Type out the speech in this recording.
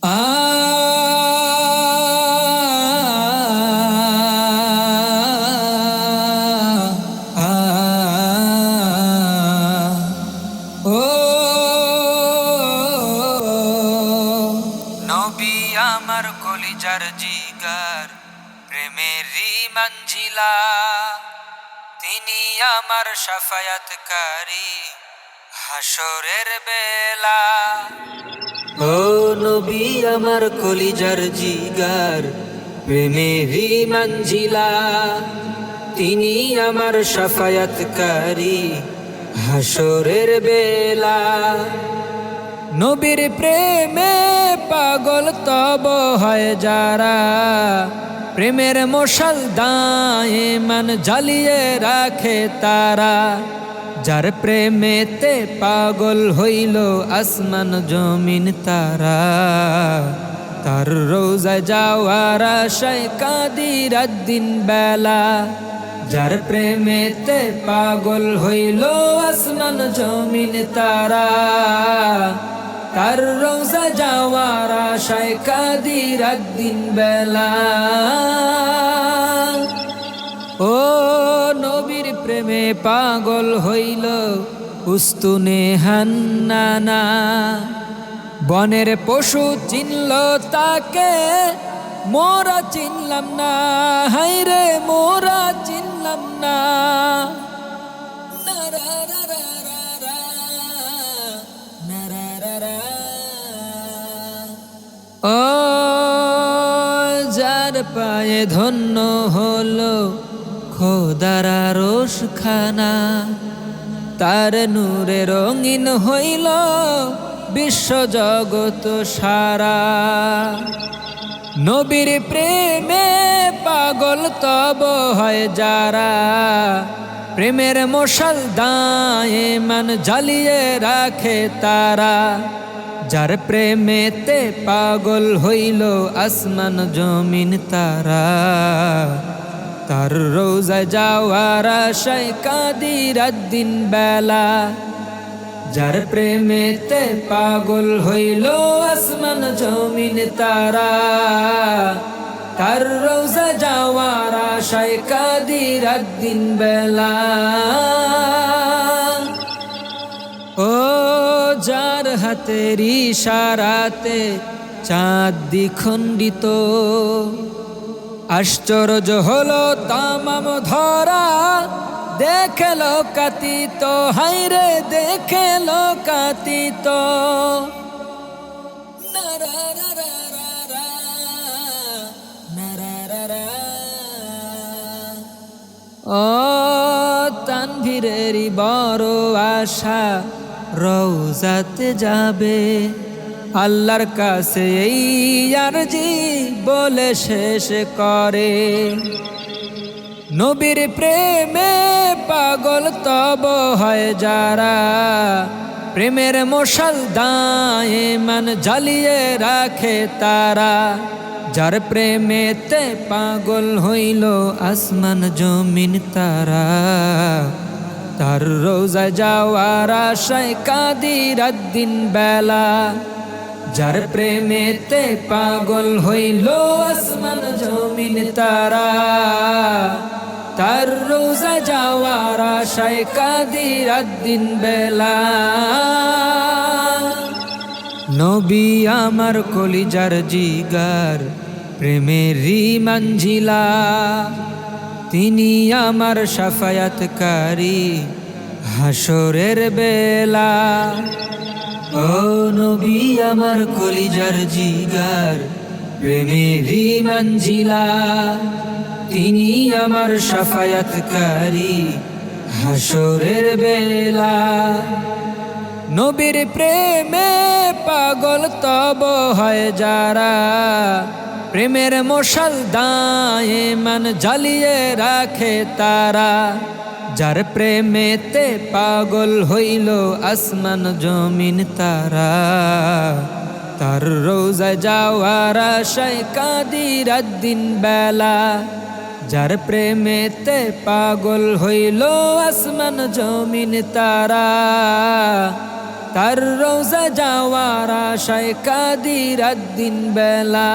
আ আ ও নবী আমার কলিজার জিগার প্রেমেরই মঞ্জিলা তিনি আমার শাফায়াতকারী হাসরের বেলা। ও নবী আমার কলিজার জিগার প্রেমেরই মঞ্জিলা তিনি আমার শাফায়াতকারী হাসরের বেলা। নবীর প্রেমে পাগল তব হয় যারা প্রেমের মশাল দায়েমান জ্বালিয়ে রাখে তারা। যার প্রেমেতে পাগল হইল আসমান জমিন তারা তার রোজায় যাওয়ার আশায় কাঁদি রাত দিন বেলা। যার প্রেমেতে পাগল হইল আসমান জমিন তারা তার রোজা যাওয়ার আশায় কাঁদি রাত দিন বেলা। ও নবীর প্রেমে পাগল হইল উস্তুনে হান্নানা বনের পশু চিনল তাকে মোরা চিনলাম না, হায়রে মোরা চিনলাম না। ও যার পায়ে ধন্য হলো খোদারা রোশখানা তার নূরে রঙিন হইল বিশ্ব জগৎ সারা। নবীর প্রেমে পাগল তব হয় যারা প্রেমের মশাল দায়েমান জ্বালিয়ে রাখে তারা। যার প্রেমেতে পাগল হইল আসমান জমিন তারা তার রোজায় যাওয়ার আশায় কাঁদি রাত দিন বেলা। যার প্রেমেতে পাগল হইল আসমান জমিন তারা তার রোজা যাওয়ার আশায় কাঁদি রাত দিন বেলা। ও যার হাতের ইশারাতে চাঁদ দ্বিখণ্ডিত আশ্চর্য হলো তামাম ধরা দেখে লোকাতীত, হায়রে দেখে লোকাতীত। ও তানভীরেরই বড় আশা রওজাতে যাবে আল্লাহর কাছে এই আরজি বলে শেষ করে। নবীর প্রেমে পাগল তব হয় যারা প্রেমের মশাল দায়েমান জ্বালিয়ে রাখে তারা। যার প্রেমেতে পাগল হইল আসমান জমিন তারা তার রোজায় যাওয়ার আশায় কাঁদি রাত দিন বেলা। যার প্রেমেতে পাগল হইল আসমান জমিন তারা তার রোজা যাওয়ার আশায় কাঁদি রাত দিন বেলা। নবী আমার কলিজার জিগার প্রেমেরই মঞ্জিলা তিনি আমার শাফায়াতকারী হাসরের বেলা। ও নবী আমার কলিজার জিগার প্রেমেরই মঞ্জিলা তিনি আমার শাফায়াতকারী হাসরের বেলা। নবীর প্রেমে পাগল তব হয় যারা প্রেমের মশাল দায়েমান জ্বালিয়ে রাখে তারা। যার প্রেমেতে পাগল হইল আসমান জমিন তারা তার রোজায় যাওয়ার আশায় কাঁদি রাত দিন বেলা। যার প্রেমেতে পাগল হইল আসমান জমিন তারা তার রোজা যাওয়ার আশায় কাদি রাত দিন বেলা।